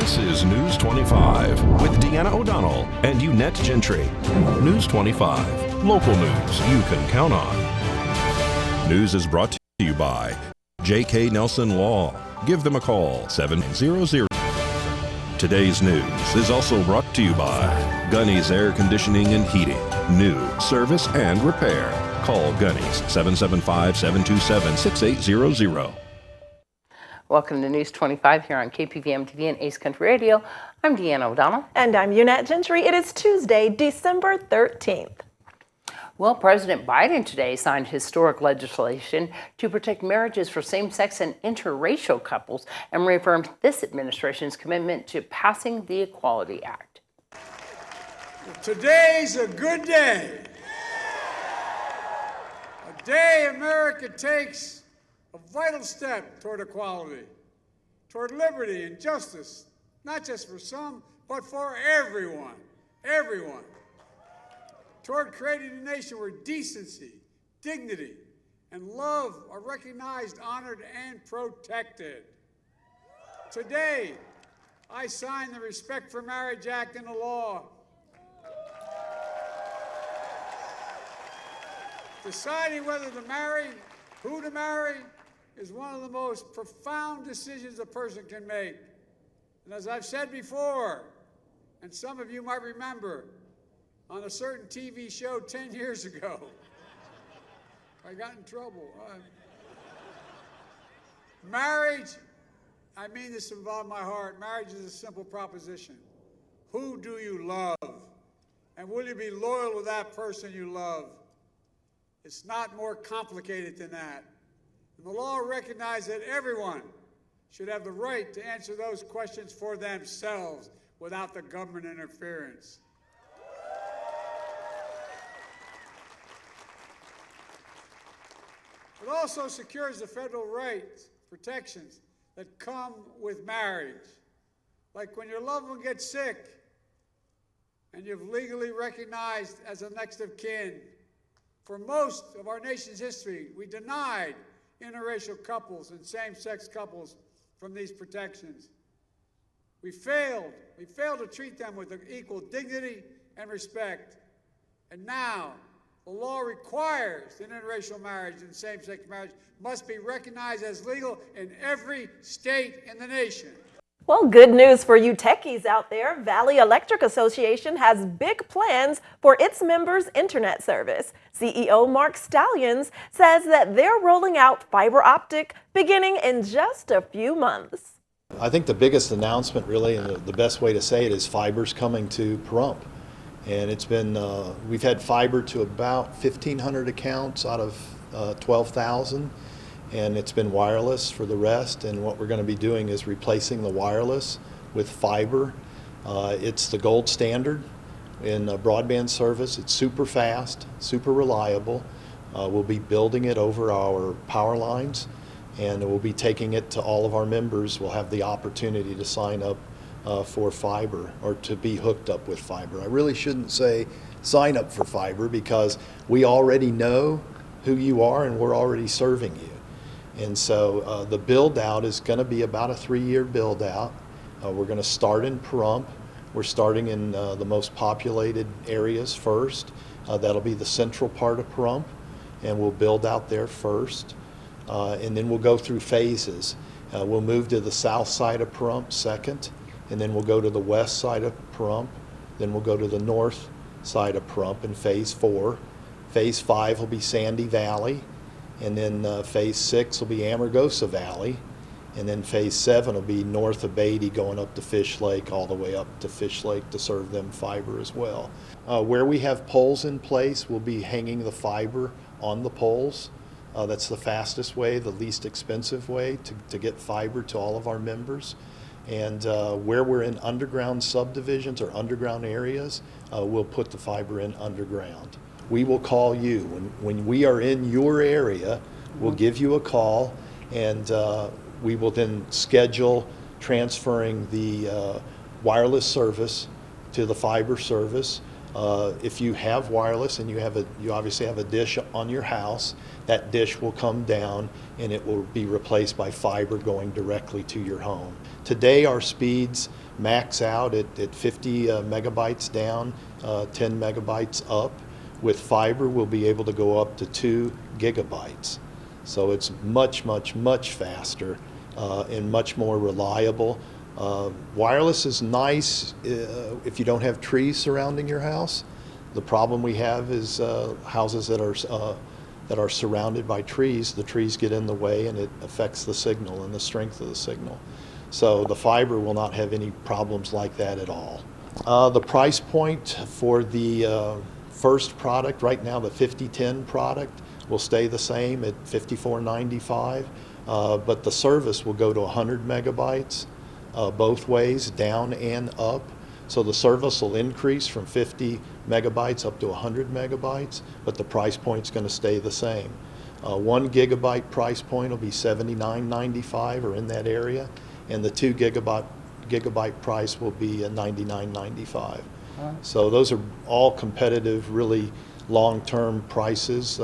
This is News 25 with Deanna O'Donnell and Unette Gentry. News 25, local news you can count on. News is brought to you by J.K. Nelson Law. Give them a call, 700. Today's news is also brought to you by Gunny's Air Conditioning and Heating. New service and repair. Call Gunny's 775-727-6800. Welcome to News 25 here on KPVM TV and Ace Country Radio. I'm Deanna O'Donnell. And I'm Unette Gentry. It is Tuesday, December 13th. Well, President Biden today signed historic legislation to protect marriages for same-sex and interracial couples and reaffirmed this administration's commitment to passing the Equality Act. Today's a good day. A day America takes a vital step toward equality, toward liberty and justice, not just for some, but for everyone, toward creating a nation where decency, dignity, and love are recognized, honored, and protected. Today, I sign the Respect for Marriage Act into law. Deciding whether to marry, who to marry, is one of the most profound decisions a person can make. And as I've said before, and some of you might remember, on a certain TV show 10 years ago, I got in trouble. Marriage, I mean this from the bottom of my heart, marriage is a simple proposition. Who do you love? And will you be loyal to that person you love? It's not more complicated than that. And the law recognizes that everyone should have the right to answer those questions for themselves without the government interference. It also secures the federal rights, protections that come with marriage. Like when your loved one gets sick and you've legally recognized as a next of kin. For most of our nation's history, we denied interracial couples and same-sex couples from these protections. We failed to treat them with equal dignity and respect. And now, the law requires that interracial marriage and same-sex marriage must be recognized as legal in every state in the nation. Well, good news for you techies out there. Valley Electric Association has big plans for its members' internet service. CEO Mark Stallions says that they're rolling out fiber optic beginning in just a few months. I think the biggest announcement, really, and the best way to say it, is fiber's coming to Pahrump. And it's been, we've had fiber to about 1,500 accounts out of 12,000. And it's been wireless for the rest, and what we're going to be doing is replacing the wireless with fiber. It's the gold standard in broadband service. It's super fast, super reliable. We'll be building it over our power lines, and we'll be taking it to all of our members. We'll have the opportunity to sign up for fiber or to be hooked up with fiber. I really shouldn't say sign up for fiber because we already know who you are and we're already serving you. And so the build out is going to be about a 3-year build out. We're going to start in Pahrump. We're starting in the most populated areas first. That'll be the central part of Pahrump, and we'll build out there first. And then we'll go through phases. We'll move to the south side of Pahrump second, and then we'll go to the west side of Pahrump. Then we'll go to the north side of Pahrump in phase 4. Phase 5 will be Sandy Valley. And then phase 6 will be Amargosa Valley, and then phase 7 will be north of Beatty going up to Fish Lake, all the way up to Fish Lake to serve them fiber as well. Where we have poles in place, we'll be hanging the fiber on the poles. That's the fastest way, the least expensive way to get fiber to all of our members. And where we're in underground subdivisions or underground areas, we'll put the fiber in underground. We will call you. When we are in your area, we'll give you a call, and we will then schedule transferring the wireless service to the fiber service. If you have wireless and you obviously have a dish on your house, that dish will come down and it will be replaced by fiber going directly to your home. Today our speeds max out at 50 megabytes down, 10 megabytes up. With fiber, we'll be able to go up to 2 gigabytes. So it's much, much, much faster and much more reliable. Wireless is nice if you don't have trees surrounding your house. The problem we have is houses that are surrounded by trees. The trees get in the way and it affects the signal and the strength of the signal. So the fiber will not have any problems like that at all. The price point for the first product, right now the 5010 product, will stay the same at $54.95, but the service will go to 100 megabytes both ways, down and up. So the service will increase from 50 megabytes up to 100 megabytes, but the price point's going to stay the same. 1 gigabyte price point will be $79.95 or in that area, and the 2 gigabyte price will be $99.95. So those are all competitive, really long-term prices,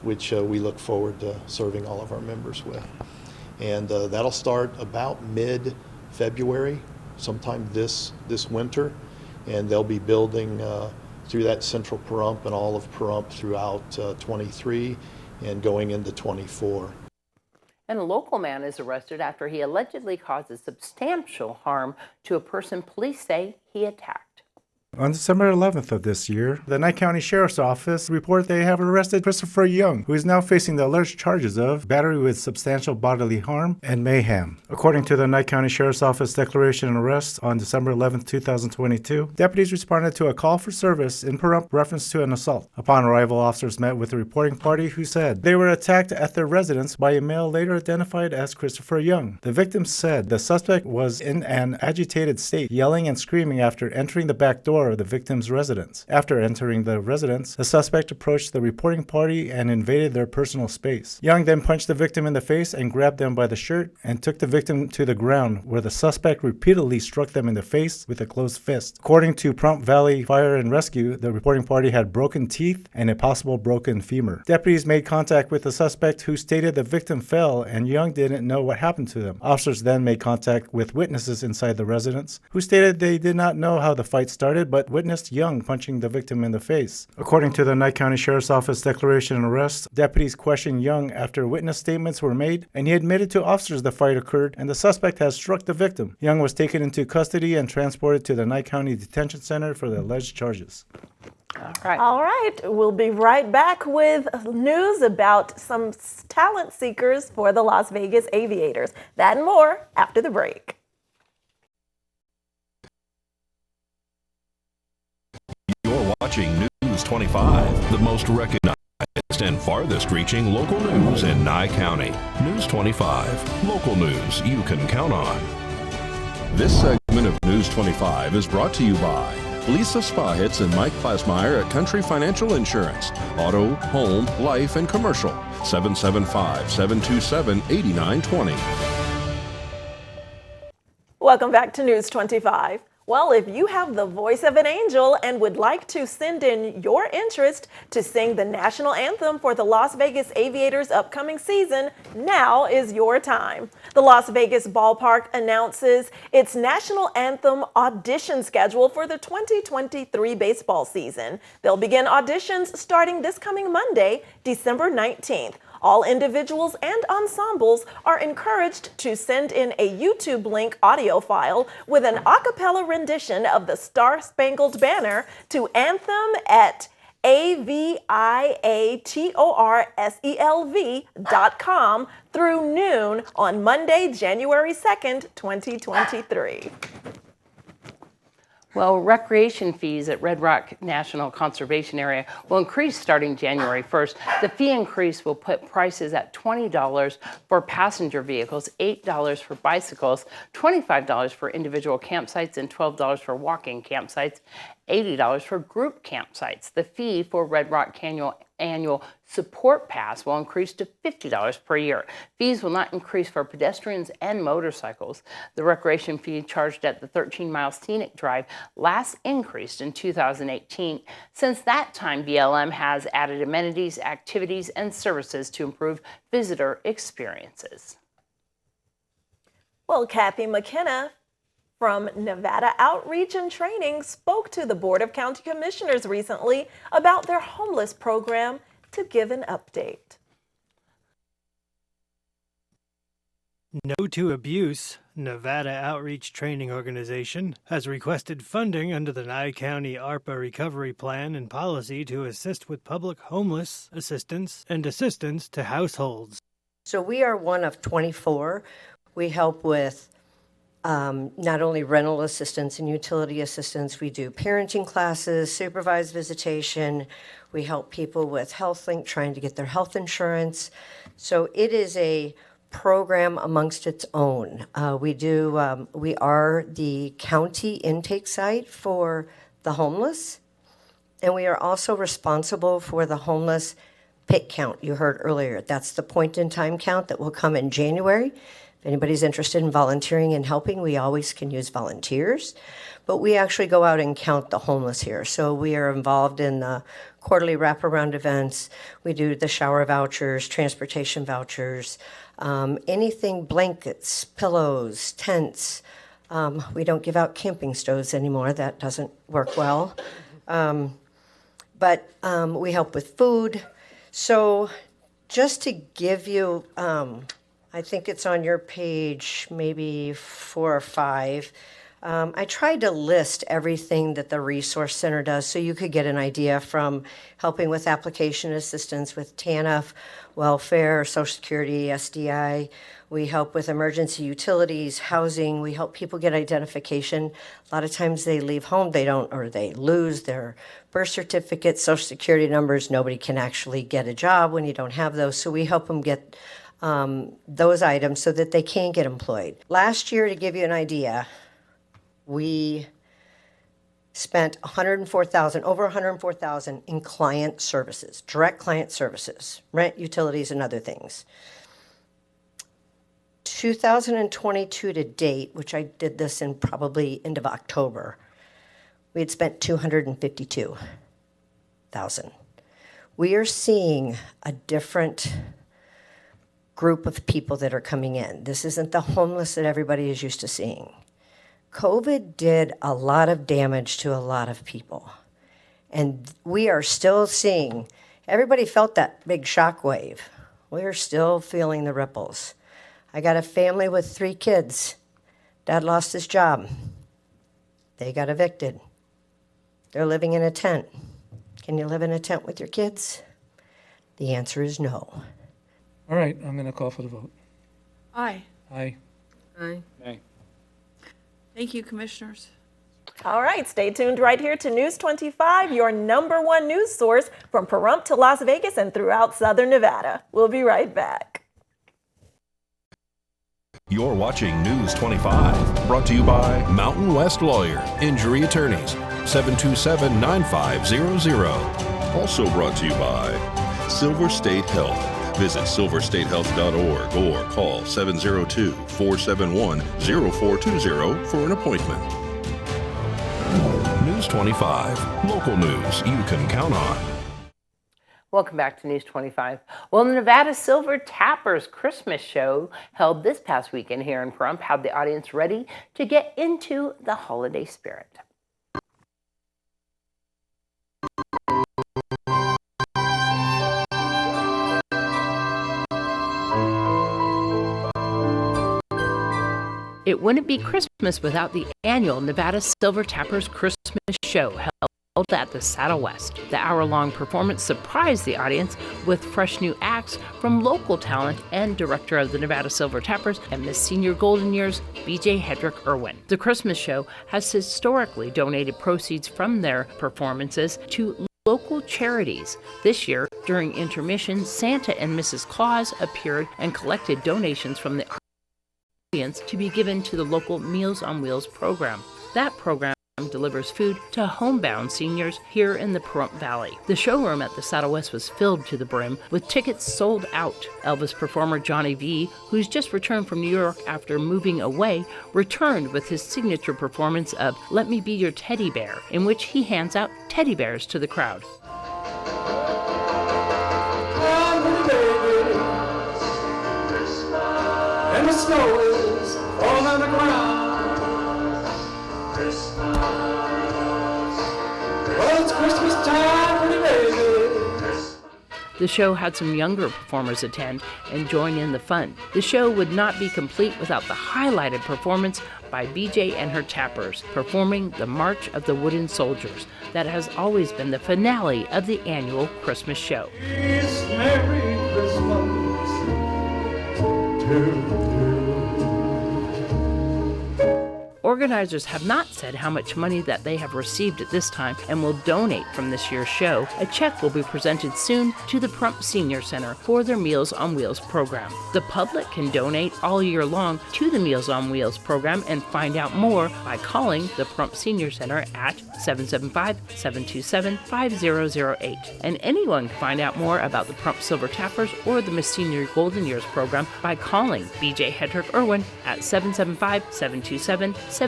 which we look forward to serving all of our members with. And that'll start about mid-February, sometime this winter, and they'll be building through that central Pahrump and all of Pahrump throughout 23 and going into 24. And a local man is arrested after he allegedly causes substantial harm to a person police say he attacked. On December 11th of this year, the Nye County Sheriff's Office reported they have arrested Christopher Young, who is now facing the alleged charges of battery with substantial bodily harm and mayhem. According to the Nye County Sheriff's Office declaration and arrest on December 11th, 2022, deputies responded to a call for service in Pahrump reference to an assault. Upon arrival, officers met with the reporting party who said they were attacked at their residence by a male later identified as Christopher Young. The victim said the suspect was in an agitated state, yelling and screaming after entering the back door of the victim's residence. After entering the residence, the suspect approached the reporting party and invaded their personal space. Young then punched the victim in the face and grabbed them by the shirt and took the victim to the ground, where the suspect repeatedly struck them in the face with a closed fist. According to Pahrump Valley Fire and Rescue, the reporting party had broken teeth and a possible broken femur. Deputies made contact with the suspect, who stated the victim fell and Young didn't know what happened to them. Officers then made contact with witnesses inside the residence, who stated they did not know how the fight started, but witnessed Young punching the victim in the face. According to the Nye County Sheriff's Office declaration and arrest, deputies questioned Young after witness statements were made, and he admitted to officers the fight occurred and the suspect has struck the victim. Young was taken into custody and transported to the Nye County Detention Center for the alleged charges. All right. We'll be right back with news about some talent seekers for the Las Vegas Aviators. That and more after the break. You're watching News 25, the most recognized and farthest reaching local news in Nye County. News 25, local news you can count on. This segment of News 25 is brought to you by Lisa Spahitz and Mike Plasmeyer at Country Financial Insurance. Auto, home, life, and commercial. 775-727-8920. Welcome back to News 25. Well, if you have the voice of an angel and would like to send in your interest to sing the national anthem for the Las Vegas Aviators' upcoming season, now is your time. The Las Vegas Ballpark announces its national anthem audition schedule for the 2023 baseball season. They'll begin auditions starting this coming Monday, December 19th. All individuals and ensembles are encouraged to send in a YouTube link audio file with an a cappella rendition of the Star-Spangled Banner to anthem@aviatorselv.com through noon on Monday, January 2nd, 2023. Well, recreation fees at Red Rock National Conservation Area will increase starting January 1st. The fee increase will put prices at $20 for passenger vehicles, $8 for bicycles, $25 for individual campsites, and $12 for walking campsites, $80 for group campsites. The fee for Red Rock annual support pass will increase to $50 per year. Fees will not increase for pedestrians and motorcycles. The recreation fee charged at the 13-mile scenic drive last increased in 2018. Since that time, BLM has added amenities, activities, and services to improve visitor experiences. Well, Kathy McKenna from Nevada Outreach and Training spoke to the Board of County Commissioners recently about their homeless program to give an update. No to Abuse, Nevada Outreach Training Organization, has requested funding under the Nye County ARPA Recovery Plan and Policy to assist with public homeless assistance and assistance to households. So we are one of 24. We help with not only rental assistance and utility assistance, we do parenting classes, supervised visitation. We help people with HealthLink trying to get their health insurance. So it is a program amongst its own. We are the county intake site for the homeless, and we are also responsible for the homeless pick count you heard earlier. That's the point in time count that will come in January. If anybody's interested in volunteering and helping, we always can use volunteers, but we actually go out and count the homeless here. So we are involved in the quarterly wraparound events. We do the shower vouchers, transportation vouchers, anything, blankets, pillows, tents. We don't give out camping stoves anymore. That doesn't work well. But we help with food. So just to give you, I think it's on your page, maybe 4 or 5. I tried to list everything that the Resource Center does so you could get an idea, from helping with application assistance with TANF, welfare, Social Security, SDI. We help with emergency utilities, housing. We help people get identification. A lot of times they leave home, they lose their birth certificates, Social Security numbers. Nobody can actually get a job when you don't have those. So we help them get those items so that they can get employed. Last year, to give you an idea, we spent over $104,000 in client services, direct client services, rent, utilities, and other things. 2022 to date, which I did this in probably end of October, we had spent $252,000. We are seeing a different group of people that are coming in. This isn't the homeless that everybody is used to seeing. COVID did a lot of damage to a lot of people. And we are still seeing, everybody felt that big shock wave. We are still feeling the ripples. I got a family with 3 kids. Dad lost his job. They got evicted. They're living in a tent. Can you live in a tent with your kids? The answer is no. All right, I'm going to call for the vote. Aye. Aye. Aye. Aye. Thank you, Commissioners. All right, stay tuned right here to News 25, your #1 news source from Pahrump to Las Vegas and throughout Southern Nevada. We'll be right back. You're watching News 25, brought to you by Mountain West Lawyer, Injury Attorneys, 727-9500. Also brought to you by Silver State Health. Visit silverstatehealth.org or call 702-471-0420 for an appointment. News 25, local news you can count on. Welcome back to News 25. Well, the Nevada Silver Tappers Christmas show held this past weekend here in Pahrump had the audience ready to get into the holiday spirit. It wouldn't be Christmas without the annual Nevada Silver Tappers Christmas show held at the Saddle West. The hour-long performance surprised the audience with fresh new acts from local talent and director of the Nevada Silver Tappers and Miss Senior Golden Years, B.J. Hedrick Irwin. The Christmas show has historically donated proceeds from their performances to local charities. This year, during intermission, Santa and Mrs. Claus appeared and collected donations from the audience to be given to the local Meals on Wheels program. That program delivers food to homebound seniors here in the Pahrump Valley. The showroom at the Saddle West was filled to the brim with tickets sold out. Elvis performer Johnny V, who's just returned from New York after moving away, returned with his signature performance of Let Me Be Your Teddy Bear, in which he hands out teddy bears to the crowd. And the snow is all on the ground. Well, it's Christmas time, pretty baby. The show had some younger performers attend and join in the fun. The show would not be complete without the highlighted performance by BJ and her Tappers, performing the March of the Wooden Soldiers. That has always been the finale of the annual Christmas show. It's Merry Christmas to you. Organizers have not said how much money that they have received at this time and will donate from this year's show. A check will be presented soon to the Prump Senior Center for their Meals on Wheels program. The public can donate all year long to the Meals on Wheels program and find out more by calling the Prump Senior Center at 775-727-5008. And anyone can find out more about the Prump Silver Tappers or the Miss Senior Golden Years program by calling BJ Hedrick Irwin at 775-727-7011.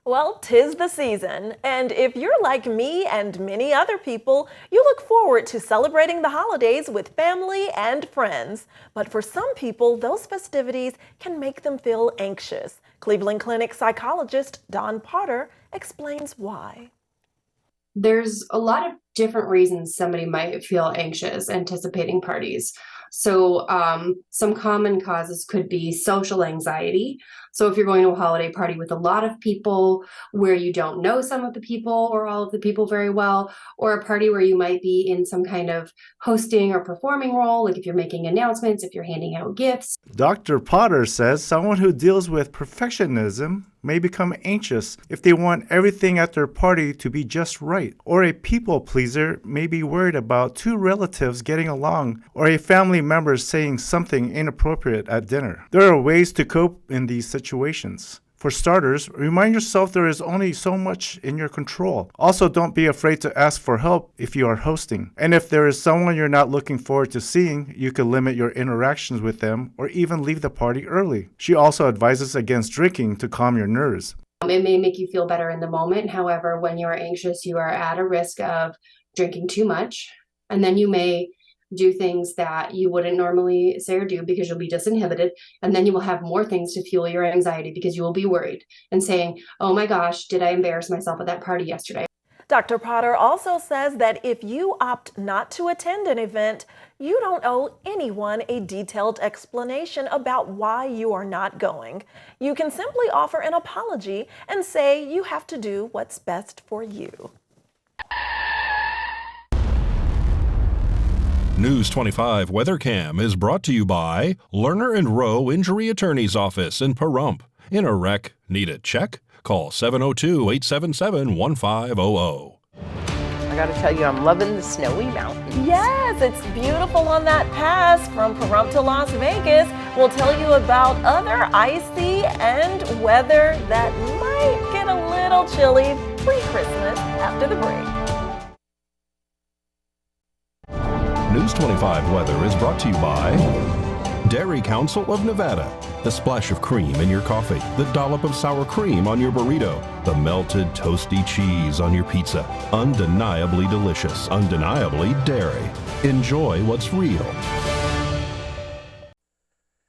Well, 'tis the season, and if you're like me and many other people, you look forward to celebrating the holidays with family and friends. But for some people, those festivities can make them feel anxious. Cleveland Clinic psychologist Dawn Potter explains why. There's a lot of different reasons somebody might feel anxious anticipating parties. So some common causes could be social anxiety. So if you're going to a holiday party with a lot of people where you don't know some of the people or all of the people very well, or a party where you might be in some kind of hosting or performing role, like if you're making announcements, if you're handing out gifts. Dr. Potter says someone who deals with perfectionism may become anxious if they want everything at their party to be just right, or a people pleaser may be worried about two relatives getting along or a family member saying something inappropriate at dinner. There are ways to cope in these situations. For starters, remind yourself there is only so much in your control. Also, don't be afraid to ask for help if you are hosting. And if there is someone you're not looking forward to seeing, you can limit your interactions with them or even leave the party early. She also advises against drinking to calm your nerves. It may make you feel better in the moment. However, when you are anxious, you are at a risk of drinking too much, and then you may do things that you wouldn't normally say or do because you'll be disinhibited, and then you will have more things to fuel your anxiety because you will be worried and saying, oh my gosh, did I embarrass myself at that party yesterday? Dr. Potter also says that if you opt not to attend an event, you don't owe anyone a detailed explanation about why you are not going. You can simply offer an apology and say you have to do what's best for you. News 25 Weather Cam is brought to you by Lerner and Rowe Injury Attorney's Office in Pahrump. In a wreck, need a check? Call 702-877-1500. I gotta tell you, I'm loving the snowy mountains. Yes, it's beautiful on that pass from Pahrump to Las Vegas. We'll tell you about other icy and weather that might get a little chilly pre-Christmas after the break. News 25 Weather is brought to you by Dairy Council of Nevada. The splash of cream in your coffee, the dollop of sour cream on your burrito, the melted toasty cheese on your pizza. Undeniably delicious, undeniably dairy. Enjoy what's real.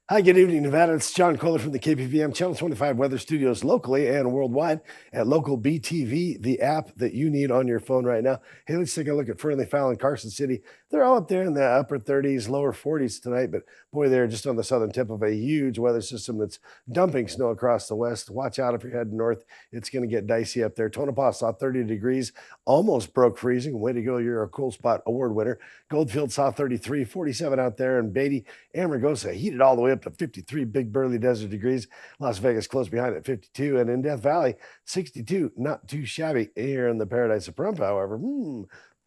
Hi, good evening, Nevada. It's John Kohler from the KPVM Channel 25 Weather Studios locally and worldwide at Local BTV, the app that you need on your phone right now. Hey, let's take a look at Fernley, Fallon, Carson City. They're all up there in the upper 30s, lower 40s tonight, but boy, they're just on the southern tip of a huge weather system that's dumping snow across the west. Watch out if you're heading north. It's going to get dicey up there. Tonopah saw 30 degrees, almost broke freezing. Way to go. You're a Cool Spot Award winner. Goldfield saw 33, 47 out there, and Beatty and Ragosa heated all the way up to 53 big burly desert degrees. Las Vegas close behind at 52, and in Death Valley, 62. Not too shabby here in the Paradise of Pahrump, however.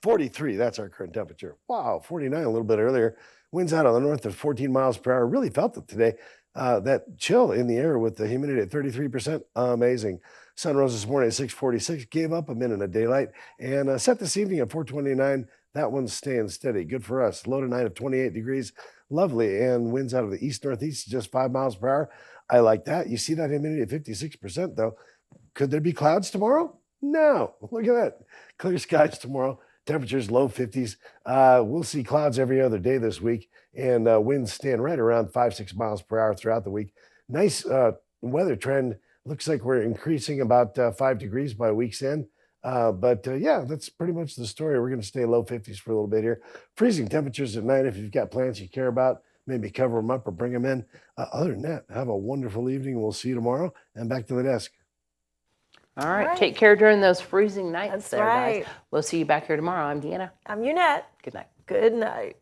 43, that's our current temperature. Wow, 49 a little bit earlier. Winds out of the north at 14 miles per hour. Really felt it today. That chill in the air with the humidity at 33%. Amazing. Sun rose this morning at 6:46, gave up a minute of daylight, and set this evening at 4:29. That one's staying steady. Good for us. Low tonight of 28 degrees. lovely. And winds out of the east-northeast, just 5 miles per hour. I like that. You see that humidity at 56%, though. Could there be clouds tomorrow? No. Look at that. Clear skies tomorrow. Temperatures low 50s. We'll see clouds every other day this week, and winds stand right around 5-6 miles per hour throughout the week. Nice weather trend. Looks like we're increasing about 5 degrees by week's end. Yeah, that's pretty much the story. We're going to stay low 50s for a little bit here. Freezing temperatures at night. If you've got plants you care about, maybe cover them up or bring them in. Other than that, have a wonderful evening. We'll see you tomorrow. And back to the desk. All right. Take care during those freezing nights. That's right. Guys. We'll see you back here tomorrow. I'm Deanna. I'm Unette. Good night. Good night.